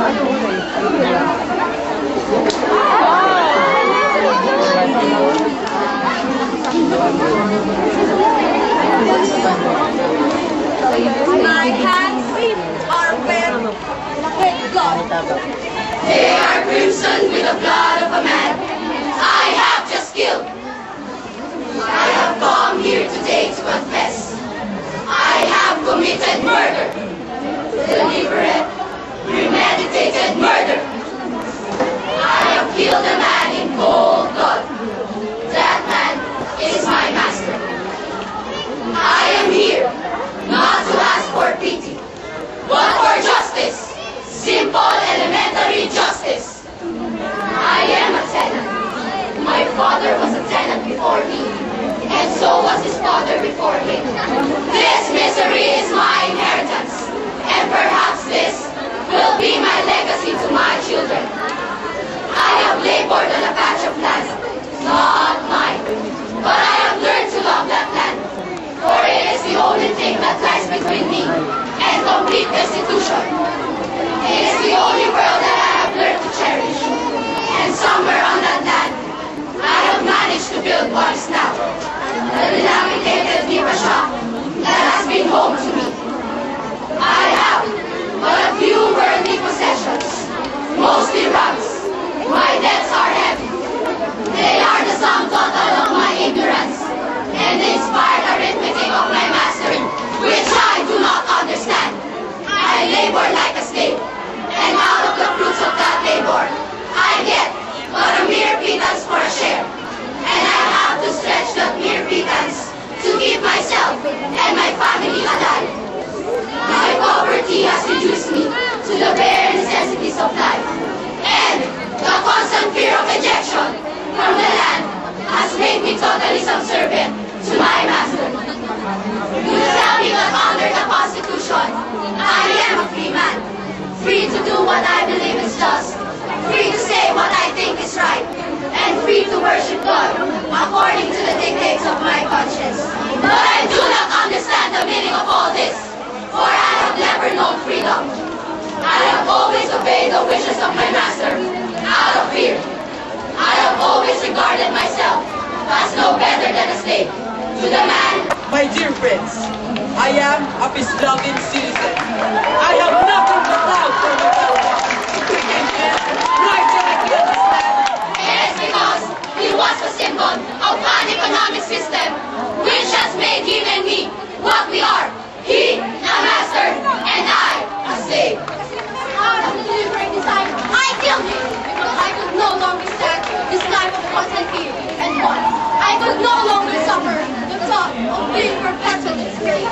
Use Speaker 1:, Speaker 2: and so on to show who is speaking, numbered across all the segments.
Speaker 1: My hands are wet with blood.
Speaker 2: They are crimson with the blood of a man I have just killed. I have come here today to confess. I have committed murder. Deliberate, premeditated murder. I have killed a man in cold blood. That man is my master. I am here not to ask for pity, but for justice. Simple, elementary justice. I am a tenant. My father was a tenant before me, and so was his father before him. This misery is my inheritance, and perhaps this will be my legacy to my children. I have labored on a patch of land, not mine, but I have learned to love that land, for it is the only thing that lies between me and complete destitution. It is the only world that I have learned to cherish, and somewhere on that land, I have managed to build what is now the dilapidated Nipasha that has been home to me. I have but a few worldly possessions, mostly rugs. My debts are heavy. They are the sum total of my ignorance and the inspired arithmetic of my master, which I do not understand. I labor like a slave, and out of the fruits of that labor, I get but a mere pittance for a share. And I have to stretch that mere pittance to keep myself and my family alive. My poverty has reduced me to the bare necessities of life, and the constant fear of ejection from the land has made me totally subservient to my master. You tell me that under the Constitution, I am a free man, free to do what I believe is just, free to say what I think is right, and free to worship God according to the dictates of my conscience. But I do not understand the meaning of all this, for I have never known freedom. I have always obeyed the wishes of my master, out of fear. I have always regarded myself as no better than a slave to the man.
Speaker 3: My dear friends, I am a peace-loving citizen. I have nothing but love for my fellow man. Why did I kill this man?
Speaker 2: It is because he was the symbol of an economic system which has made him and me what we are. He, a master, and I, a slave.
Speaker 1: Out of the deliberate design, I killed him because I could no longer stand this life of constant fear and want. I could no longer suffer the thought of being perpetually enslaved.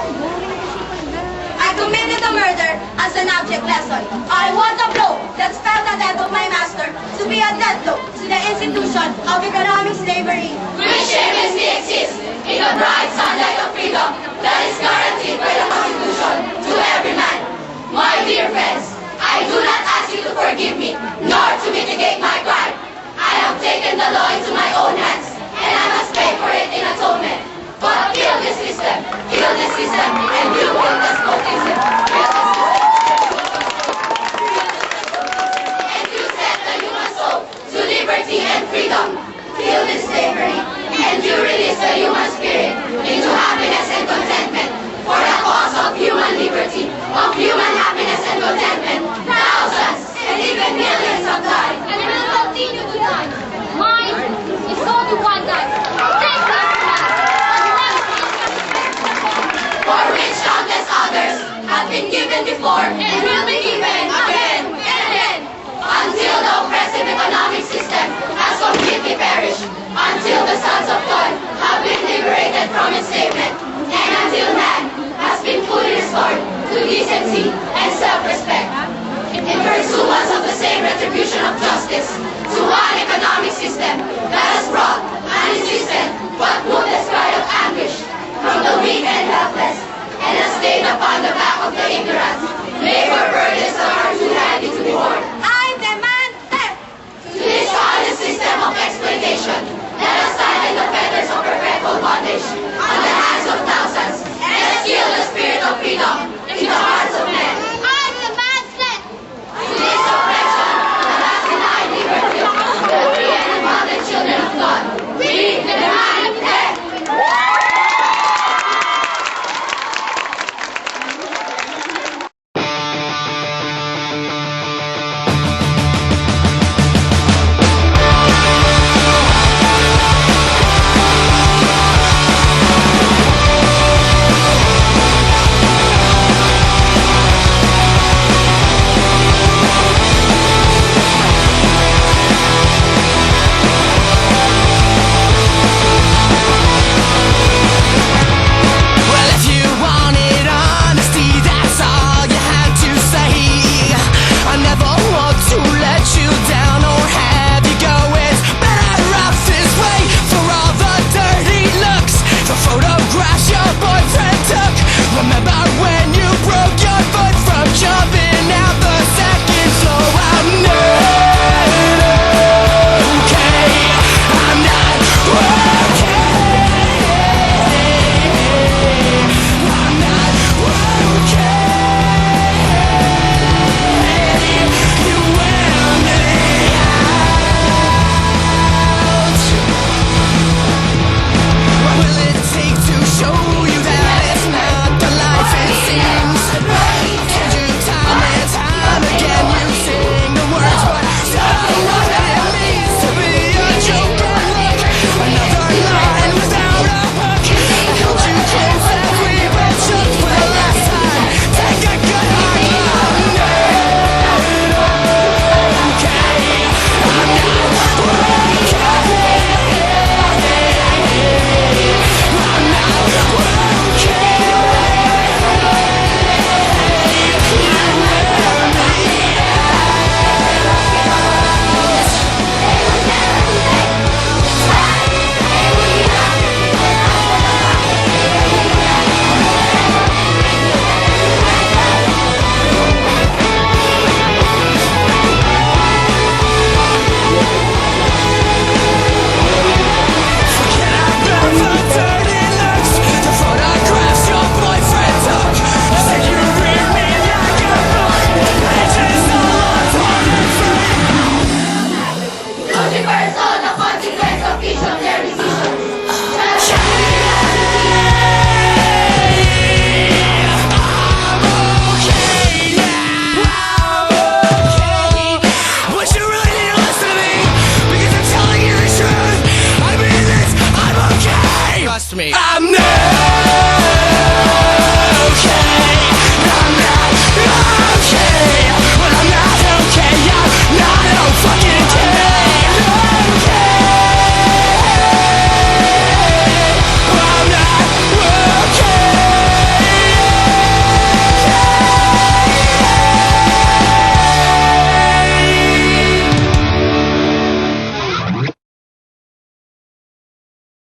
Speaker 1: I committed the murder as an object lesson. I want a blow that spelled the death of my master to be a death blow to the institution of economic slavery.
Speaker 2: Which shamelessly exists in the bright sunlight of freedom that is guaranteed by the Constitution to every man. My dear friends, I do not ask you to forgive me, nor to mitigate my crime. I have taken the law into my own hands, and I must pay for it in atonement. But kill this system, and you will despotism. Kill this system. And you set the human soul to liberty and freedom. Kill this slavery, and you release the human spirit into happiness and contentment for the cause of human liberty, of human happiness and contentment. Thousands and even millions have died,
Speaker 1: And will continue to die. Mine is only one life. This life
Speaker 2: for which countless others have been given before and will be given again and again, until the oppressive economic system has completely perished, until the sons of God have been liberated from enslavement, and until man has been fully restored to decency and self-respect, in pursuance of the same retribution of justice to one economic system that has brought unresisted but ruthless cry of anguish from the weak and helpless, and has laid upon the back of the ignorant labor burdens that are too heavy to be borne.
Speaker 1: I demand death.
Speaker 2: To this honest system of exploitation that has tied the fetters of perpetual bondage on the hands of thousands and has killed the spirit of freedom in the hearts of men.
Speaker 1: I demand death.
Speaker 2: To this
Speaker 4: trash your boyfriend took. Remember when you broke